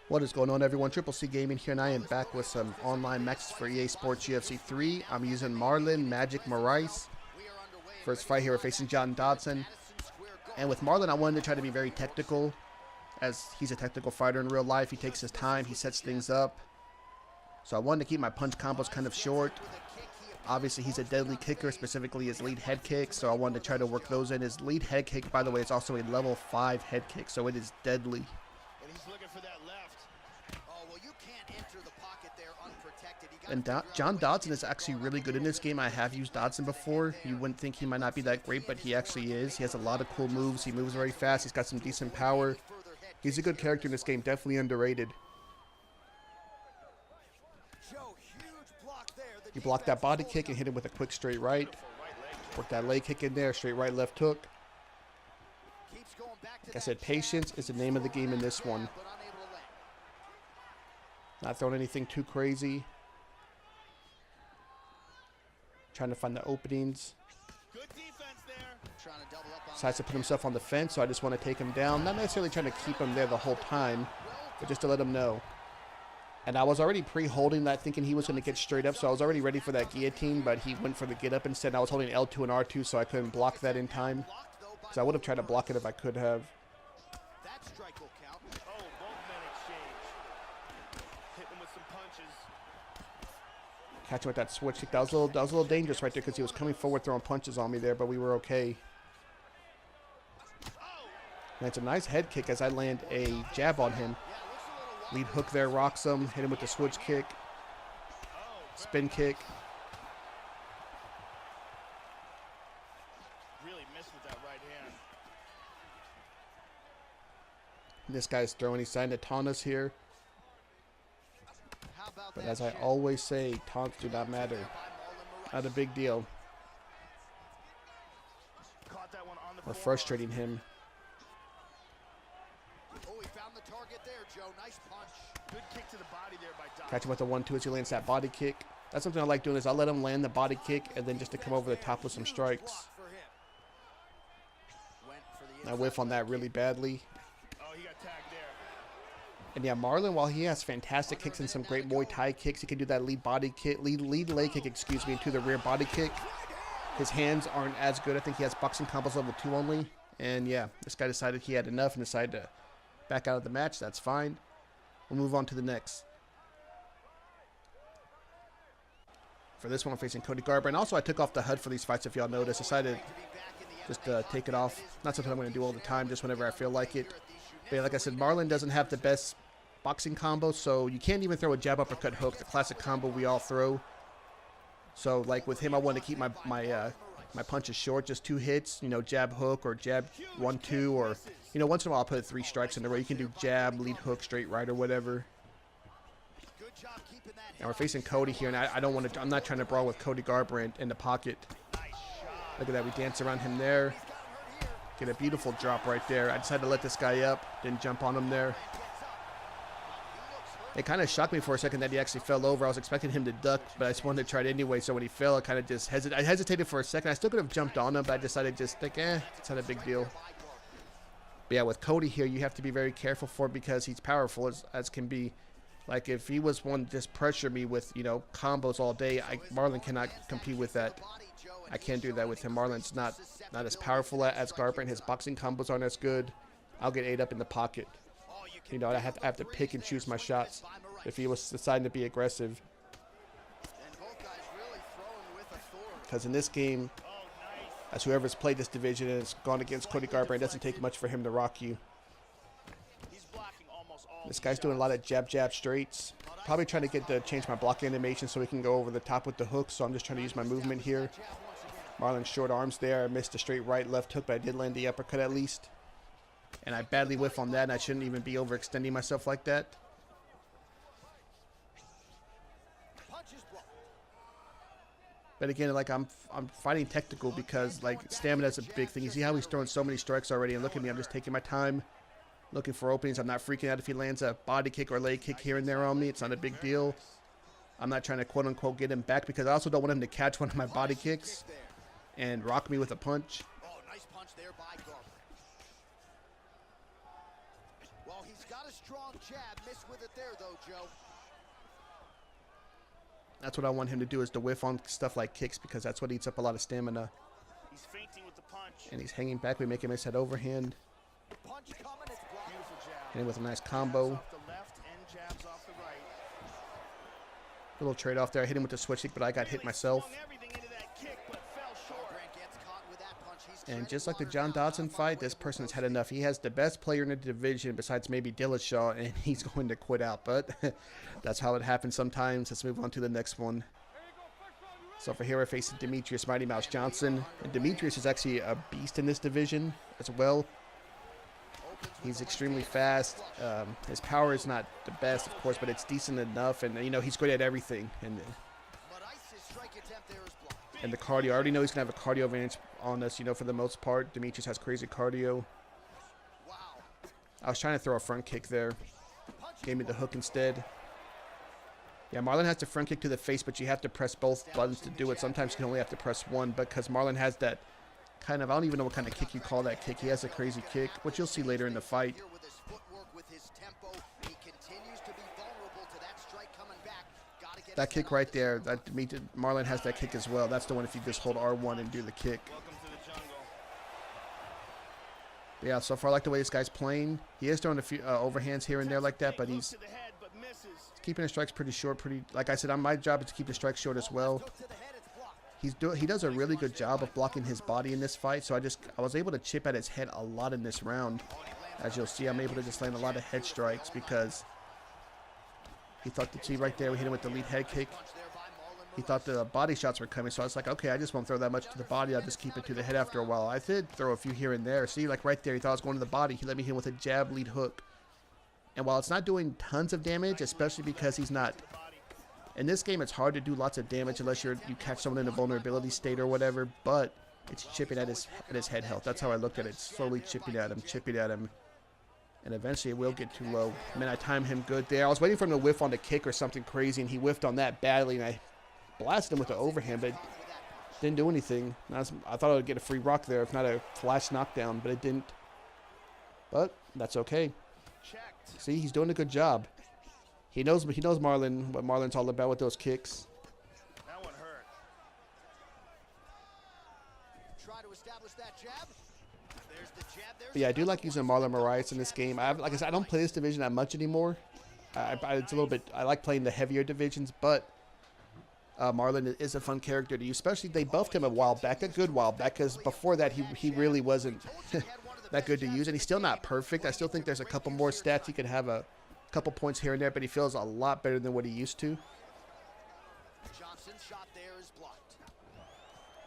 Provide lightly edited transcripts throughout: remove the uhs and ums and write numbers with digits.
What is going on, everyone? Triple C Gaming here, and I am back with some online matches for EA Sports UFC 3. I'm using Marlon Moraes. First fight here, we're facing John Dodson. And with Marlon, I wanted to try to be very technical, as he's a technical fighter in real life. He takes his time, he sets things up. So I wanted to keep my punch combos kind of short. Obviously, he's a deadly kicker, specifically his lead head kick, so I wanted to try to work those in. His lead head kick, by the way, is also a level 5 head kick, so it is deadly. And he's looking for that left. Oh, well, you can't enter the pocket there unprotected. And John Dodson is actually really good in this game. I have used Dodson before. You wouldn't think he might not be that great, but he actually is. He has a lot of cool moves. He moves very fast. He's got some decent power. He's a good character in this game. Definitely underrated. He blocked that body kick and hit him with a quick straight right. Worked that leg kick in there. Straight right, left hook. Like I said, patience is the name of the game in this one. Not throwing anything too crazy. Trying to find the openings. Decides to put himself on the fence, so I just want to take him down. Not necessarily trying to keep him there the whole time, but just to let him know. And I was already pre-holding that, thinking he was going to get straight up, so I was already ready for that guillotine, but he went for the get up instead. I was holding L2 and R2, so I couldn't block that in time. Because I would have tried to block it if I could have. That strike will count. Oh, both men exchange. Hit him with some punches. Catch him with that switch kick. That was a little dangerous right there because he was coming forward throwing punches on me there, but we were okay. And it's a nice head kick as I land a jab on him. Lead hook there, rocks him. Hit him with the switch kick. Spin kick. Really missed with that right hand. This guy's throwing. He's trying to taunt us here. But as I always say, taunts do not matter. Not a big deal. We're frustrating him. Oh, he found the target there, Joe. Nice punch. Good kick to the body there by Dodson. Catch him with the 1-2 as he lands that body kick. That's something I like doing, is I'll let him land the body kick and then just to come over the top with some strikes. I whiff on that really badly. Oh, he got tagged there. And yeah, Marlon, while he has fantastic kicks and some great Muay Thai kicks, he can do that lead body kick, lead leg kick, excuse me, into the rear body kick. His hands aren't as good. I think he has boxing combos level 2 only. And yeah, this guy decided he had enough and decided to back out of the match. That's fine. We'll move on to the next. For this one, I'm facing Cody Garber. And also, I took off the HUD for these fights, if y'all noticed. Decided just to take it off. Not something I'm going to do all the time, just whenever I feel like it. But yeah, like I said, Marlon doesn't have the best boxing combo, so you can't even throw a jab, uppercut, hook, the classic combo we all throw. So, like with him, I want to keep my punches short, just 2 hits, you know, jab, hook, or jab, 1-2, or, you know, once in a while I'll put 3 strikes in a row. You can do jab, lead hook, straight right, or whatever. And we're facing Cody here, and I don't want to, I'm not trying to brawl with Cody Garber in the pocket. Look at that, we dance around him there. Get a beautiful drop right there. I decided to let this guy up, didn't jump on him there. It kind of shocked me for a second that he actually fell over. I was expecting him to duck, but I just wanted to try it anyway. So when he fell, I kind of just hesitated. I hesitated for a second. I still could have jumped on him, but I decided just think, it's not a big deal. But yeah, with Cody here, you have to be very careful for because he's powerful as can be. Like if he was one to just pressure me with, you know, combos all day, Marlon cannot compete with that. I can't do that with him. Marlon's not as powerful as Garber, and his boxing combos aren't as good. I'll get ate up in the pocket. You know, I have to pick and choose my shots if he was deciding to be aggressive. Because in this game, as whoever's played this division and has gone against Cody Garber, it doesn't take much for him to rock you. This guy's doing a lot of jab, jab, straights. Probably trying to get to change my block animation so he can go over the top with the hook, so I'm just trying to use my movement here. Marlon's short arms there. I missed a straight right, left hook, but I did land the uppercut at least. And I badly whiff on that, and I shouldn't even be overextending myself like that. But again, like I'm fighting technical because like stamina is a big thing. You see how he's throwing so many strikes already, and look at me, I'm just taking my time, looking for openings. I'm not freaking out if he lands a body kick or leg kick here and there on me. It's not a big deal. I'm not trying to quote unquote get him back because I also don't want him to catch one of my body kicks and rock me with a punch. strong jab. Missed with it there, though, Joe. That's what I want him to do, is to whiff on stuff like kicks, because that's what eats up a lot of stamina. He's feinting with the punch. And he's hanging back. We make him miss that overhand. Punch coming, it's blocked. Beautiful jab. Hit him with a nice combo. Jabs off the left and jabs off the right. Little trade-off there. I hit him with the switch kick, but I got hit myself. Swung everything into that kick, but fell short. Grant gets caught with that punch. He's And just like the John Dodson fight, this person has had enough. He has the best player in the division besides maybe Dillashaw, and he's going to quit out. But that's how it happens sometimes. Let's move on to the next one. So for here, we're facing Demetrius Mighty Mouse Johnson. And Demetrius is actually a beast in this division as well. He's extremely fast. His power is not the best, of course, but it's decent enough. And, you know, he's great at everything. And the cardio, I already know he's going to have a cardio advantage on us, you know, for the most part. Demetrius has crazy cardio. I was trying to throw a front kick there. Gave me the hook instead. Yeah, Marlon has the front kick to the face, but you have to press both buttons to do it. Sometimes you can only have to press one, because Marlon has that kind of, I don't even know what kind of kick you call that kick. He has a crazy kick, which you'll see later in the fight. That kick right there, Marlon has that kick as well. That's the one if you just hold R1 and do the kick. Yeah, so far I like the way this guy's playing. He is throwing a few overhands here and there like that, but he's keeping his strikes pretty short. Like I said, my job is to keep the strikes short as well. He does a really good job of blocking his body in this fight, so I was able to chip at his head a lot in this round. As you'll see, I'm able to just land a lot of head strikes because he thought right there, we hit him with the lead head kick. He thought the body shots were coming, so I was like, okay, I just won't throw that much to the body. I'll just keep it to the head after a while. I did throw a few here and there. See, like right there, he thought I was going to the body. He let me hit him with a jab lead hook. And while it's not doing tons of damage, especially because he's not... In this game, it's hard to do lots of damage unless you catch someone in a vulnerability state or whatever, but it's chipping at his head health. That's how I looked at it. Slowly chipping at him. And eventually it will get too low. I mean, I timed him good there. I was waiting for him to whiff on the kick or something crazy, and he whiffed on that badly, and I blasted him with the overhand, but it didn't do anything. I thought I would get a free rock there, if not a flash knockdown, but it didn't. But that's okay. See, he's doing a good job. He knows Marlon, what Marlon's all about with those kicks. That one hurt. Try to establish that jab. There's the jab. But yeah, I do like using Marlon Moraes in this game. Like I said, I don't play this division that much anymore. It's a little bit. I like playing the heavier divisions, but Marlon is a fun character to use. Especially they buffed him a good while back, because before that he really wasn't that good to use, and he's still not perfect. I still think there's a couple more stats he could have, a couple points here and there, but he feels a lot better than what he used to. Johnson's shot there is blocked.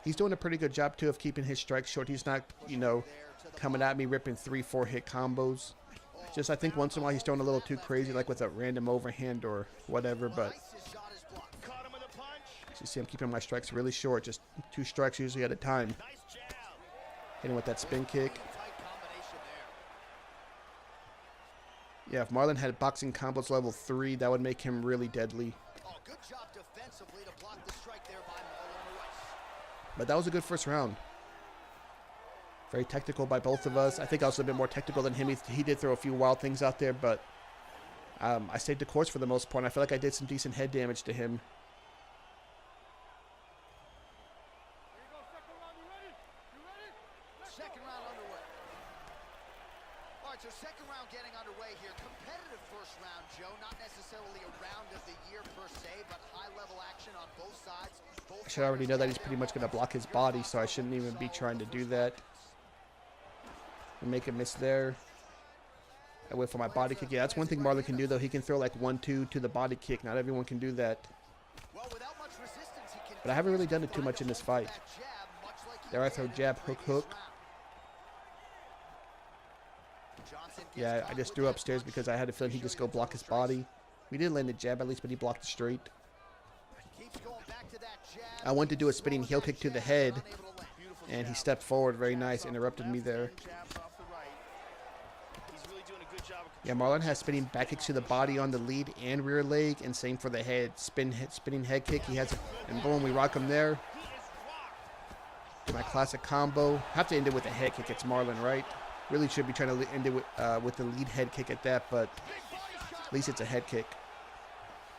He's doing a pretty good job too of keeping his strikes short. He's not, you know, coming at me ripping 3-4 hit combos. Just I think once in a while he's throwing a little too crazy, like with a random overhand or whatever, but as you see, I'm keeping my strikes really short, just 2 strikes usually at a time. Hitting with that spin kick. Yeah, if Marlon had boxing combos level 3, that would make him really deadly. Oh, good job defensively to block the strike there by Marlon Moraes. But that was a good first round. Very technical by both of us. I think I was a bit more technical than him. He did throw a few wild things out there, but I stayed the course for the most part. I feel like I did some decent head damage to him. Second round underway. All right, so second round getting underway here. Competitive first round, Joe. Not necessarily a round of the year per se, but high-level action on both sides. I should already know that he's pretty much going to block his body, so I shouldn't even be trying to do that. And make a miss there. I went for my body kick. Yeah, that's one thing Marlon can do, though. He can throw like 1-2 to the body kick. Not everyone can do that. But I haven't really done it too much in this fight. There I throw jab, hook, hook. Yeah, I just threw upstairs because I had a feeling he'd just go block his body. We did land the jab at least, but he blocked it straight. I wanted to do a spinning heel kick to the head, and he stepped forward. Very nice. Interrupted me there. Yeah, Marlon has spinning back kicks to the body on the lead and rear leg, and same for the head. Spinning head kick. He has it, and boom, we rock him there. Do my classic combo. Have to end it with a head kick. It's Marlon, right? Really should be trying to end it with the lead head kick at that, but at least it's a head kick.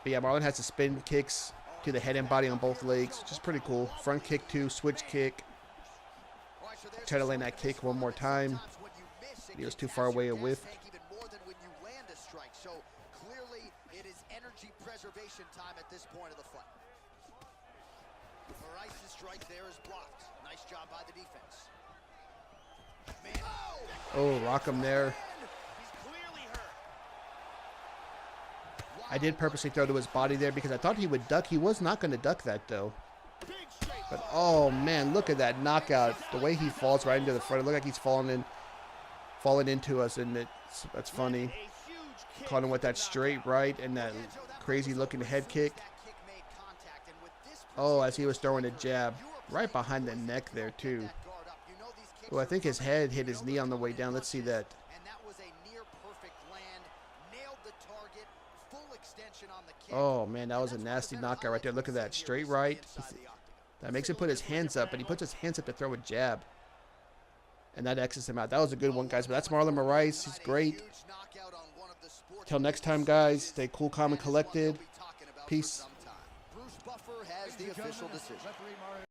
But yeah, Marlon has the spin kicks to the head and body on both legs, which is pretty cool. Front kick too, switch kick. Try to land that kick one more time. He was too far away a whiff. So clearly it is energy preservation time at this point of the fight. Moraes' strike there is blocked. Nice job by the defense. Man. Oh, rock him there. He's clearly hurt. I did purposely throw to his body there because I thought he would duck. He was not going to duck that though. But oh man, look at that knockout. The way he falls right into the front. It looked like he's falling into us, and that's funny. Caught him with that straight right and that crazy looking head kick. Oh, as he was throwing a jab right behind the neck there too. Oh, I think his head hit his knee on the way down. Let's see that. Oh man, that was a nasty knockout right there. Look at that straight right. That makes him put his hands up, and he puts his hands up to throw a jab. And that X's him out. That was a good one, guys. But that's Marlon Moraes. He's great. Till next time, guys. Stay cool, calm, and collected. Peace. Bruce Buffer has the official decision.